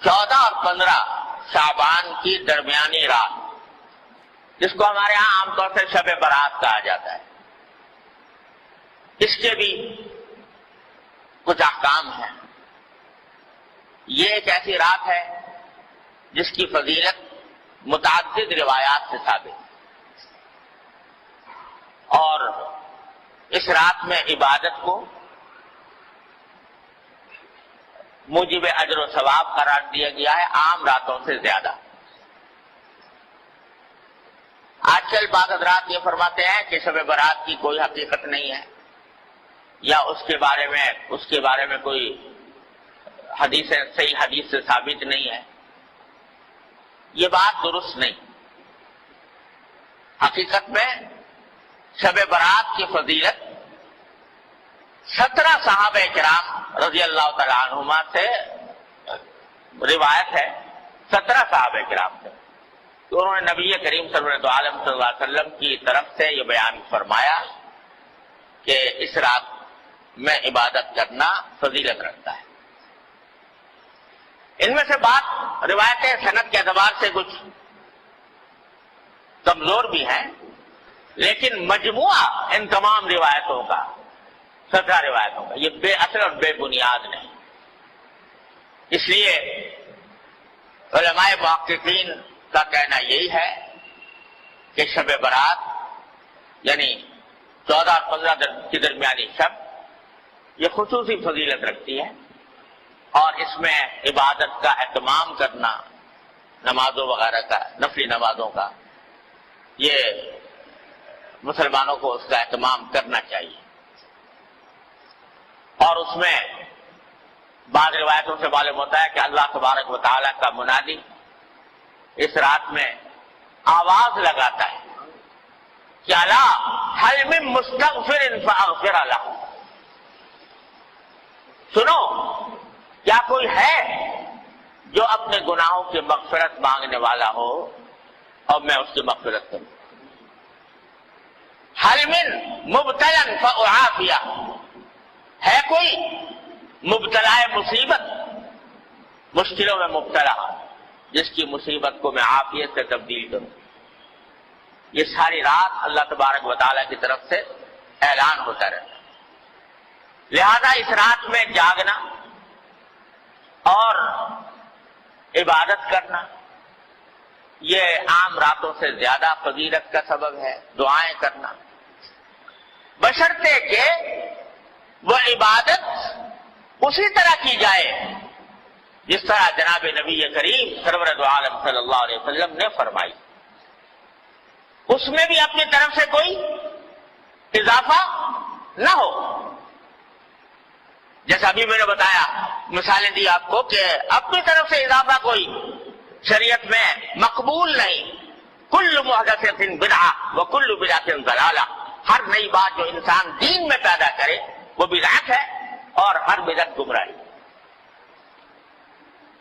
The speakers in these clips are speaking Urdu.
14 اور 15 شعبان کی درمیانی رات، جس کو ہمارے ہاں عام طور سے شب برات کہا جاتا ہے، اس کے بھی کچھ احکام ہیں۔ یہ ایک ایسی رات ہے جس کی فضیلت متعدد روایات سے ثابت ہے، اور اس رات میں عبادت کو موجب اجر و ثواب قرار دیا گیا ہے عام راتوں سے زیادہ۔ آج کل بعض حضرات یہ فرماتے ہیں کہ شب برات کی کوئی حقیقت نہیں ہے، یا اس کے بارے میں کوئی صحیح حدیث سے ثابت نہیں ہے۔ یہ بات درست نہیں۔ حقیقت میں شب برات کی فضیلت 17 صحابہ کرام رضی اللہ تعالی عنہما سے روایت ہے، 17 صحابہ کرام سے، تو انہوں نے نبی کریم صلی اللہ علیہ وسلم کی طرف سے یہ بیان فرمایا کہ اس رات میں عبادت کرنا فضیلت رکھتا ہے۔ ان میں سے بات روایتیں سند کے اعتبار سے کچھ کمزور بھی ہیں، لیکن مجموعہ ان تمام روایتوں کا، 17 روایتوں کا، یہ بے اصل اور بے بنیاد نہیں۔ اس لیے علماء محققین کا کہنا یہی ہے کہ شب برات یعنی 14 اور 15 کی درمیانی شب یہ خصوصی فضیلت رکھتی ہے، اور اس میں عبادت کا اہتمام کرنا، نمازوں وغیرہ کا، نفلی نمازوں کا، یہ مسلمانوں کو اس کا اہتمام کرنا چاہیے۔ اور اس میں بعض روایتوں سے معلوم ہوتا ہے کہ اللہ تبارک و تعالیٰ کا منادی اس رات میں آواز لگاتا ہے کہ الا هل من مستغفر فاغفر له، سنو کیا کوئی ہے جو اپنے گناہوں کی مغفرت مانگنے والا ہو اور میں اس کی مغفرت کروں۔ هل من مبتلا فاعافیہ، ہے کوئی مبتلا مصیبت، مشکلوں میں مبتلا، جس کی مصیبت کو میں عافیت سے تبدیل کروں۔ یہ ساری رات اللہ تبارک و تعالیٰ کی طرف سے اعلان ہوتا رہتا ہے۔ لہذا اس رات میں جاگنا اور عبادت کرنا یہ عام راتوں سے زیادہ فضیلت کا سبب ہے۔ دعائیں کرنا، بشرطے کہ وہ عبادت اسی طرح کی جائے جس طرح جناب نبی کریم سرور دو عالم صلی اللہ علیہ وسلم نے فرمائی، اس میں بھی اپنی طرف سے کوئی اضافہ نہ ہو۔ جیسا ابھی میں نے بتایا، مثالیں دی آپ کو کہ اپنی طرف سے اضافہ کوئی شریعت میں مقبول نہیں۔ کل محدثۃ بدعہ وکل بدعۃ ضلالہ، ہر نئی بات جو انسان دین میں پیدا کرے وہ بدعت ہے، اور ہر بدعت گمراہی۔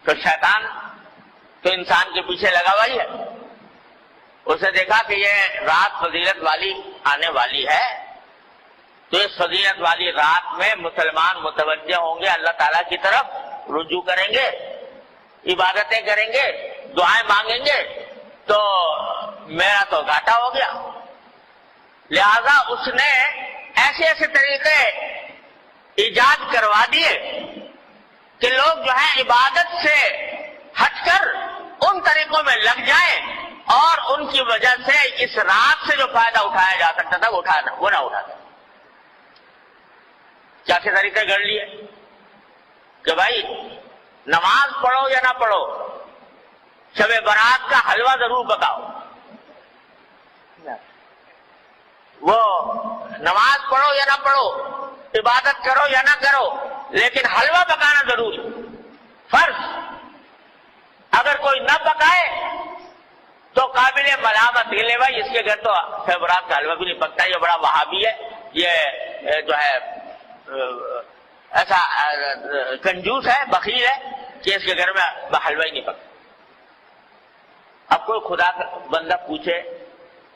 تو شیطان تو انسان کے پیچھے لگا ہوا ہی ہے، اسے دیکھا کہ یہ رات فضیلت والی آنے والی ہے، تو اس فضیلت والی رات میں مسلمان متوجہ ہوں گے، اللہ تعالیٰ کی طرف رجوع کریں گے، عبادتیں کریں گے، دعائیں مانگیں گے، تو میرا تو گھاٹا ہو گیا۔ لہذا اس نے ایسے ایسے طریقے ایجاد کروا دیے کہ لوگ جو ہے عبادت سے ہٹ کر ان طریقوں میں لگ جائیں، اور ان کی وجہ سے اس رات سے جو فائدہ اٹھایا جا سکتا تھا وہ نہ اٹھا سکتا۔ کیا کے طریقے گڑھ لیے کہ بھائی نماز پڑھو یا نہ پڑھو، شب برات کا حلوہ ضرور پکاؤ۔ وہ نماز پڑھو یا نہ پڑھو، عبادت کرو یا نہ کرو، لیکن حلوہ پکانا ضروری فرض۔ اگر کوئی نہ پکائے تو قابل ملامت، کہ لے بھائی اس کے گھر تو شب برات کا حلوہ بھی نہیں پکتا، یہ بڑا وہابی ہے، یہ جو ہے ایسا کنجوس ہے، بخیل ہے کہ اس کے گھر میں حلوہ ہی نہیں پکتا۔ اب کوئی خدا کا بندہ پوچھے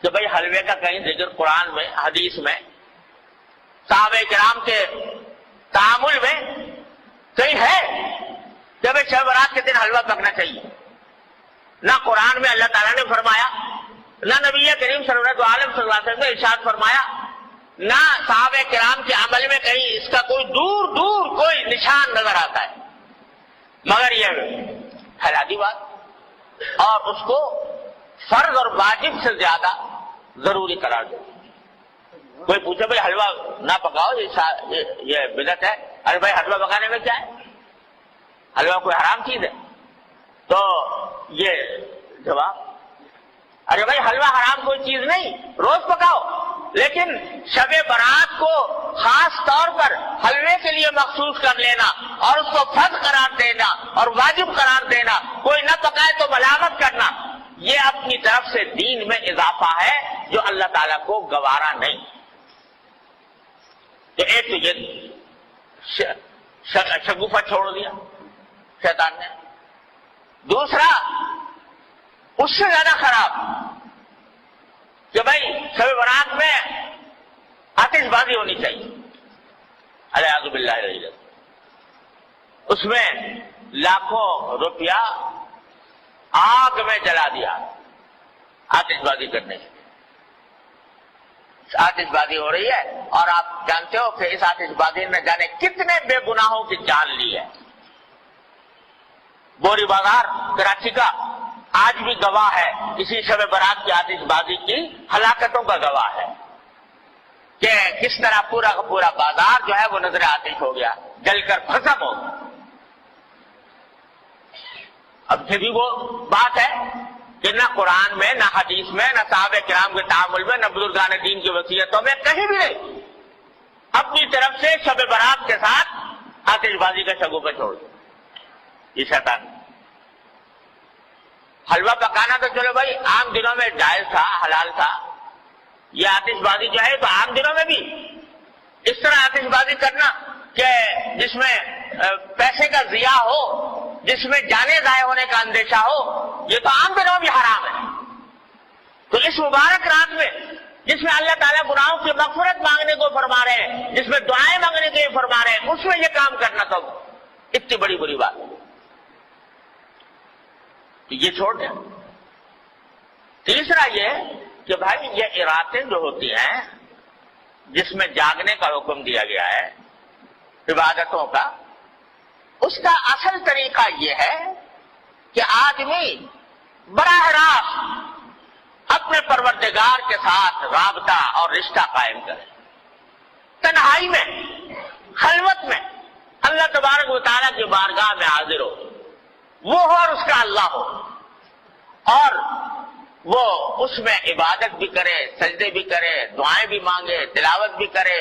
کہ بھئی حلوے کا کہیں ذکر قرآن میں، حدیث میں، صحابہ کرام کے تعامل میں کہیں ہے؟ کہ بھائی شب برات کے دن حلوہ پکنا چاہیے. نہ قرآن میں اللہ تعالیٰ نے فرمایا، نہ نبی کریم صلی اللہ علیہ وسلم نے ارشاد فرمایا، نہ صحابہ کرام کے عمل میں کہیں اس کا کوئی دور دور کوئی نشان نظر آتا ہے. مگر یہ حلادی بات اور اس کو فرض اور واجب سے زیادہ ضروری قرار دے. کوئی پوچھے بھائی حلوہ نہ پکاؤ، یہ بدعت ہے. ارے بھائی حلوہ پکانے میں کیا ہے؟ حلوہ کوئی حرام چیز ہے؟ تو یہ جواب، ارے بھائی حلوہ حرام کوئی چیز نہیں، روز پکاؤ، لیکن شب برات کو خاص طور پر حلوے کے لیے مخصوص کر لینا اور اس کو فرض قرار دینا اور واجب قرار دینا، کوئی نہ پکائے تو ملامت کرنا، یہ اپنی طرف سے دین میں اضافہ ہے جو اللہ تعالیٰ کو گوارا نہیں. تو ایک تو یہ شگوفہ چھوڑ دیا شیطان نے. دوسرا اس سے زیادہ خراب کہ بھائی شب برات میں آتش بازی ہونی چاہیے. الیاذ باللہ العظیم. اس میں لاکھوں روپیہ آگ میں جلا دیا آتش بازی کرنے سے. آتش بازی ہو رہی ہے اور آپ جانتے ہو کہ اس آتش بازی نے جانے کتنے بے گناہوں کی جان لی ہے. بوری بازار کراچی کا آج بھی گواہ ہے اسی شب برات کی آتش بازی کی ہلاکتوں کا گواہ ہے کہ کس طرح پورا کا پورا بازار جو ہے وہ نظر آتش ہو گیا، جل کر بھسم ہو گیا. اب پھر بھی وہ بات ہے کہ نہ قرآن میں، نہ حدیث میں، نہ صحابہ کرام کے تعامل میں، نہ بزرگان دین کی وصیتوں میں کہیں بھی نہیں اپنی طرف سے شب برات کے ساتھ آتش بازی کا شگوفہ چھوڑ دیا. یہ شیطان. حلوہ پکانا تو چلو بھائی عام دنوں میں جائز تھا، حلال تھا. یہ آتش بازی جو ہے تو عام دنوں میں بھی اس طرح آتش بازی کرنا کہ جس میں پیسے کا ضیاع ہو، جس میں جانے ضائع ہونے کا اندیشہ ہو، یہ تو عام دنوں بھی حرام ہے. تو اس مبارک رات میں جس میں اللہ تعالیٰ گناہوں کی مغفرت مانگنے کو فرما رہے ہیں، جس میں دعائیں مانگنے کے لیے فرما رہے ہیں، اس میں یہ کام کرنا تو اتنی بڑی بری بات ہے کہ یہ چھوڑ دیں. تیسرا یہ کہ بھائی یہ ارادیں جو ہوتی ہیں جس میں جاگنے کا حکم دیا گیا ہے عبادتوں کا، اس کا اصل طریقہ یہ ہے کہ آدمی براہ راست اپنے پروردگار کے ساتھ رابطہ اور رشتہ قائم کرے. تنہائی میں، خلوت میں اللہ تبارک و تعالیٰ کی بارگاہ میں حاضر ہو، وہ ہو اور اس کا اللہ ہو، اور وہ اس میں عبادت بھی کرے، سجدے بھی کرے، دعائیں بھی مانگے، تلاوت بھی کرے.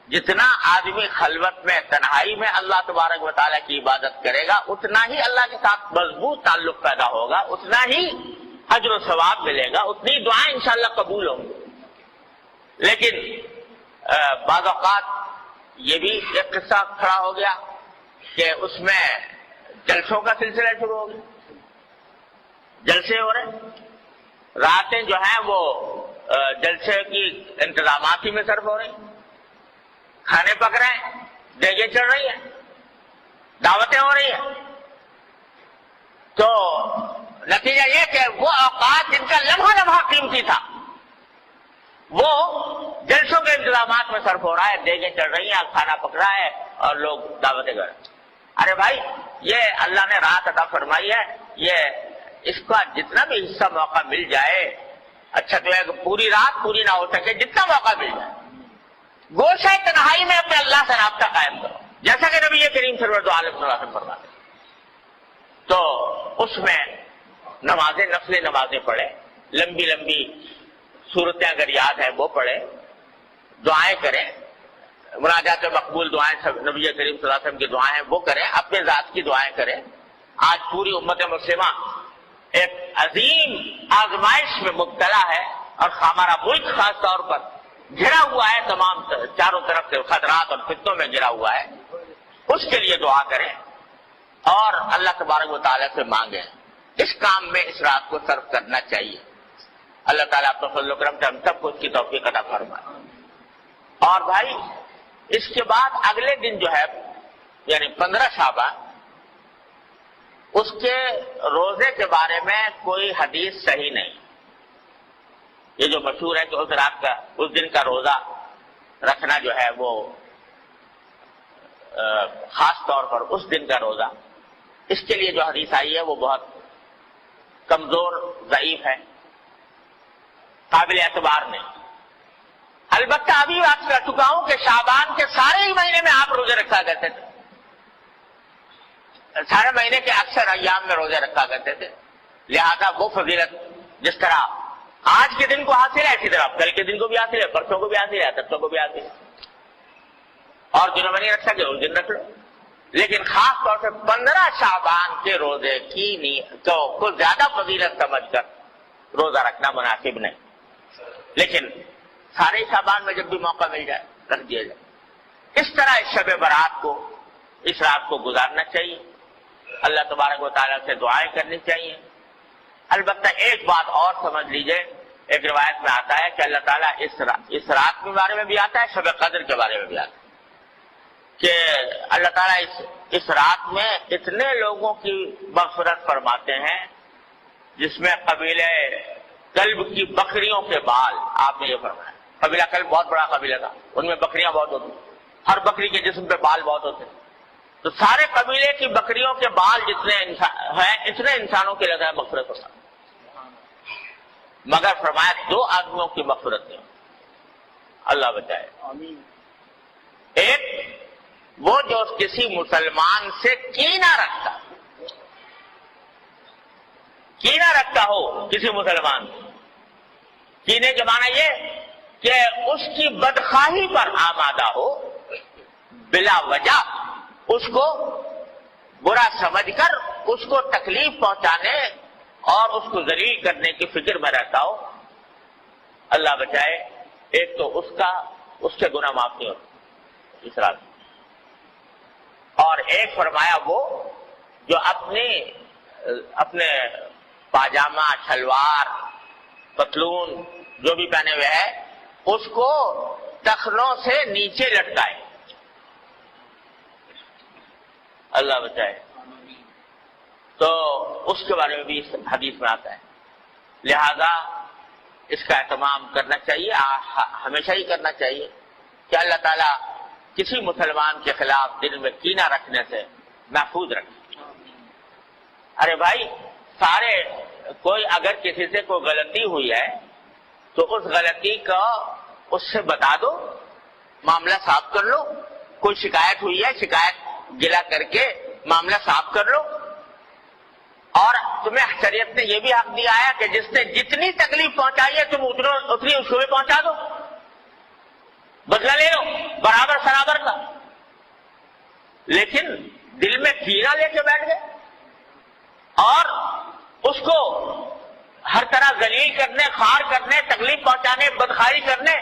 جتنا آدمی خلوت میں، تنہائی میں اللہ تبارک و تعالیٰ کی عبادت کرے گا، اتنا ہی اللہ کے ساتھ مضبوط تعلق پیدا ہوگا، اتنا ہی اجر و ثواب ملے گا، اتنی دعائیں انشاءاللہ قبول ہوں گی. لیکن بعض اوقات یہ بھی ایک قصہ کھڑا ہو گیا کہ اس میں جلسوں کا سلسلہ شروع ہو گیا. جلسے ہو رہے، راتیں جو ہیں وہ جلسے کی انتظامات ہی میں صرف ہو رہی، کھانے پک رہے ہیں، دیگیں چڑھ رہی ہیں، دعوتیں ہو رہی ہیں. تو نتیجہ یہ کہ وہ اوقات جن کا لمحہ لمحہ قیمتی تھا وہ جلسوں کے انتظامات میں صرف ہو رہا ہے، دیگیں چڑھ رہی ہیں، کھانا پک رہا ہے اور لوگ دعوتیں کر رہے ہیں. ارے بھائی یہ اللہ نے رات عطا فرمائی ہے، یہ اس کا جتنا بھی حصہ موقع مل جائے، اچھا تو ہے کہ پوری رات پوری نہ ہو سکے، جتنا موقع مل جائے گوشہ تنہائی میں اپنے اللہ سے رابطہ قائم کرو، جیسا کہ نبی کریم صلی اللہ علیہ وسلم فرماتے. تو اس میں نمازیں، نفل نمازیں پڑھے، لمبی لمبی صورتیں اگر یاد ہے وہ پڑھے، دعائیں کریں، مناجات مقبول دعائیں، نبی کریم صلی اللہ علیہ وسلم کی دعائیں ہیں وہ کریں، اپنے ذات کی دعائیں کریں. آج پوری امت مسلمہ ایک عظیم آزمائش میں مبتلا ہے اور ہمارا ملک خاص طور پر گھرا ہوا ہے، تمام چاروں طرف سے خطرات اور فتنوں میں گھرا ہوا ہے. اس کے لیے دعا کریں اور اللہ تبارک و تعالیٰ سے مانگیں. اس کام میں اس رات کو صرف کرنا چاہیے. اللہ تعالیٰ اپنے فضل و کرم سے ہم سب کو اس کی توفیق عطا فرمائے. اور بھائی اس کے بعد اگلے دن جو ہے یعنی 15 شعبان، اس کے روزے کے بارے میں کوئی حدیث صحیح نہیں. یہ جو مشہور ہے کہ اس رات کا، اس دن کا روزہ رکھنا جو ہے وہ خاص طور پر اس دن کا روزہ، اس کے لیے جو حدیث آئی ہے وہ بہت کمزور، ضعیف ہے، قابل اعتبار نہیں. البتہ ابھی بات کر چکا ہوں کہ شعبان کے سارے ہی مہینے میں آپ روزے رکھا کرتے تھے، سارے مہینے کے اکثر ایام میں روزے رکھا کرتے تھے. لہذا وہ فضیلت جس طرح آج کے دن کو حاصل ہے، اسی طرح کل کے دن کو بھی حاصل ہے، پرسوں کو بھی حاصل ہے، ترسوں کو بھی حاصل ہے. اور جنہوں میں نہیں رکھ سکے اس دن رکھ لو. لیکن خاص طور سے 15 شعبان کے روزے کی کو زیادہ فضیلت سمجھ کر روزہ رکھنا مناسب نہیں. لیکن سارے شعبان میں جب بھی موقع مل جائے رکھ دیا جائے. اس طرح اس شب برات کو، اس رات کو گزارنا چاہیے. اللہ تبارک و تعالیٰ سے دعائیں کرنی چاہیے. البتہ ایک بات اور سمجھ لیجئے، ایک روایت میں آتا ہے کہ اللہ تعالیٰ اس رات کے بارے میں بھی آتا ہے، شب قدر کے بارے میں بھی آتا ہے کہ اللہ تعالیٰ اس رات میں اتنے لوگوں کی مغفرت فرماتے ہیں جس میں قبیلہ کلب کی بکریوں کے بال. آپ نے یہ فرمایا، قبیلہ کلب بہت بڑا قبیلہ تھا، ان میں بکریاں بہت ہوتی، ہر بکری کے جسم پہ بال بہت ہوتے. تو سارے قبیلے کی بکریوں کے بال جتنے ہیں اتنے انسانوں کے لگا مغفرت ہوتا، مگر فرمایا 2 آدمیوں کی مغفرت نہیں. اللہ بچائے. ایک وہ جو کسی مسلمان سے کینہ رکھتا ہو کسی مسلمان سے. کینے کے معنی یہ کہ اس کی بدخواہی پر آمادہ ہو، بلا وجہ اس کو برا سمجھ کر اس کو تکلیف پہنچانے اور اس کو ذلیل کرنے کی فکر میں رہتا ہو. اللہ بچائے. ایک تو اس کے گناہ معاف نہیں ہوتے اس رات. اور ایک فرمایا وہ جو اپنے پاجامہ، شلوار، پتلون جو بھی پہنے ہوئے ہے اس کو ٹخنوں سے نیچے لٹکائے. اللہ بچائے. تو اس کے بارے میں بھی اس حدیث میں آتا ہے. لہذا اس کا اہتمام کرنا چاہیے، ہمیشہ ہی کرنا چاہیے کہ اللہ تعالیٰ کسی مسلمان کے خلاف دل میں کینہ رکھنے سے محفوظ رکھے. ارے بھائی، کوئی اگر کسی سے کوئی غلطی ہوئی ہے تو اس غلطی کا اس سے بتا دو، معاملہ صاف کر لو. کوئی شکایت ہوئی ہے، شکایت گلا کر کے معاملہ صاف کر لو. اور تمہیں شریعت نے یہ بھی حق دیا ہے کہ جس نے جتنی تکلیف پہنچائی ہے تم اتنی اس کو بھی پہنچا دو، بدلہ لے لو برابر سرابر کا. لیکن دل میں کینہ لے کے بیٹھ گئے اور اس کو ہر طرح ذلیل کرنے، خار کرنے، تکلیف پہنچانے، بدخاری کرنے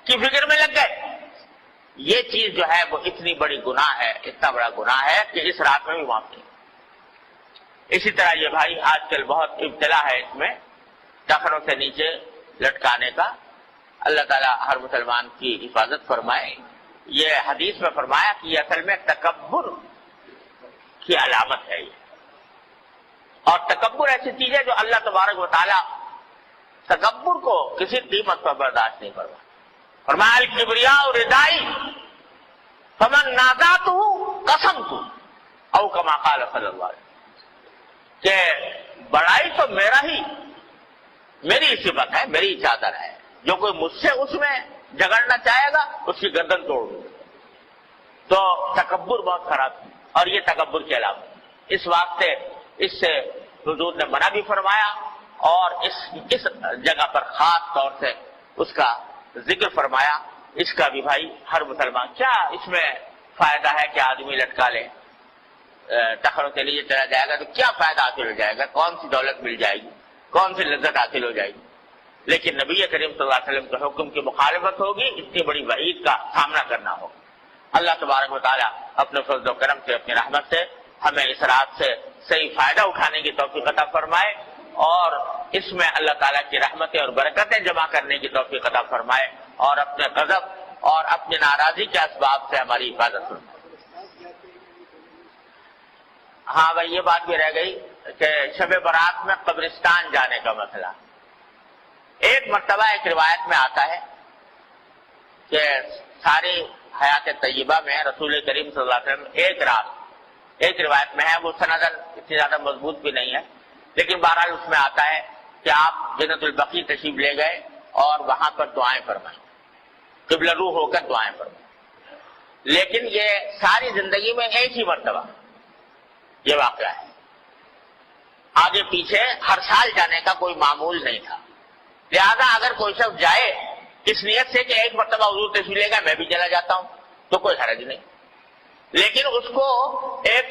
کی فکر میں لگ گئے. یہ چیز جو ہے وہ اتنی بڑی گناہ ہے، اتنا بڑا گناہ ہے کہ اس رات میں بھی معاف نہیں. اسی طرح یہ بھائی آج کل بہت ابتلا ہے اس میں ٹخنوں سے نیچے لٹکانے کا. اللہ تعالیٰ ہر مسلمان کی حفاظت فرمائے. یہ حدیث میں فرمایا کہ یہ اصل میں تکبر کی علامت ہے. اور تکبر ایسی چیز ہے جو اللہ تبارک و تعالیٰ تکبر کو کسی قیمت پر برداشت نہیں فرماتا. فرمایا الکبریاء ردائی فمن نازعتہ قسمت او کما قال صلی اللہ علیہ وسلم، کہ بڑائی تو میری صفت ہے، میری چادر ہے. جو کوئی مجھ سے اس میں جگڑنا چاہے گا اس کی گردن توڑ دوں. تو تکبر بہت خراب ہے اور یہ تکبر کے علاوہ اس واسطے اس سے حضور نے منع بھی فرمایا اور اس جگہ پر خاص طور سے اس کا ذکر فرمایا. اس کا بھی بھائی ہر مسلمان، کیا اس میں فائدہ ہے کہ آدمی لٹکا لے، ٹخنوں کے لیے چلا جائے گا تو کیا فائدہ حاصل ہو جائے گا، کون سی دولت مل جائے گی، کون سی لذت حاصل ہو جائے گی. لیکن نبی کریم صلی اللہ علیہ وسلم کے حکم کی مخالفت ہوگی، اتنی بڑی وعید کا سامنا کرنا ہوگا. اللہ تبارک و تعالیٰ اپنے فضل و کرم سے، اپنی رحمت سے ہمیں اس رات سے صحیح فائدہ اٹھانے کی توفیق عطا فرمائے اور اس میں اللہ تعالیٰ کی رحمتیں اور برکتیں جمع کرنے کی توفیق عطا فرمائے اور اپنے غضب اور اپنی ناراضی کے اسباب سے ہماری حفاظت فرمائے. ہاں بھائی یہ بات بھی رہ گئی کہ شب برات میں قبرستان جانے کا مسئلہ. ایک مرتبہ ایک روایت میں آتا ہے کہ ساری حیات طیبہ میں رسول کریم صلی اللہ علیہ وسلم ایک رات، ایک روایت میں ہے، وہ سندن اتنی زیادہ مضبوط بھی نہیں ہے، لیکن بہرحال اس میں آتا ہے کہ آپ جنت البقیع تشریف لے گئے اور وہاں پر دعائیں فرمائیں، قبلہ روح ہو کر دعائیں فرمائیں. لیکن یہ ساری زندگی میں ایک ہی مرتبہ یہ واقعہ ہے، آگے پیچھے ہر سال جانے کا کوئی معمول نہیں تھا. لہذا اگر کوئی شخص جائے اس نیت سے کہ ایک مرتبہ حضور تشریف لے گا میں بھی چلا جاتا ہوں تو کوئی حرج نہیں، لیکن اس کو ایک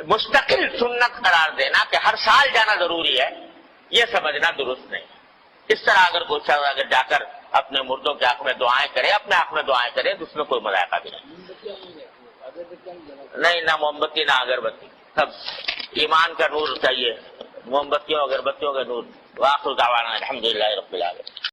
مستقل سنت قرار دینا کہ ہر سال جانا ضروری ہے، یہ سمجھنا درست نہیں. اس طرح اگر کوئی شخص اگر جا کر اپنے مردوں کے حق میں دعائیں کرے، اپنے حق میں دعائیں کرے تو اس میں کوئی مذائقہ بھی نہیں، نہ موم بتی نہ اگربتی، سب ایمان کا نور چاہیے، موم بتیوں اگربتیوں کا نور. واخر دعوانا الحمدللہ رب العالمین.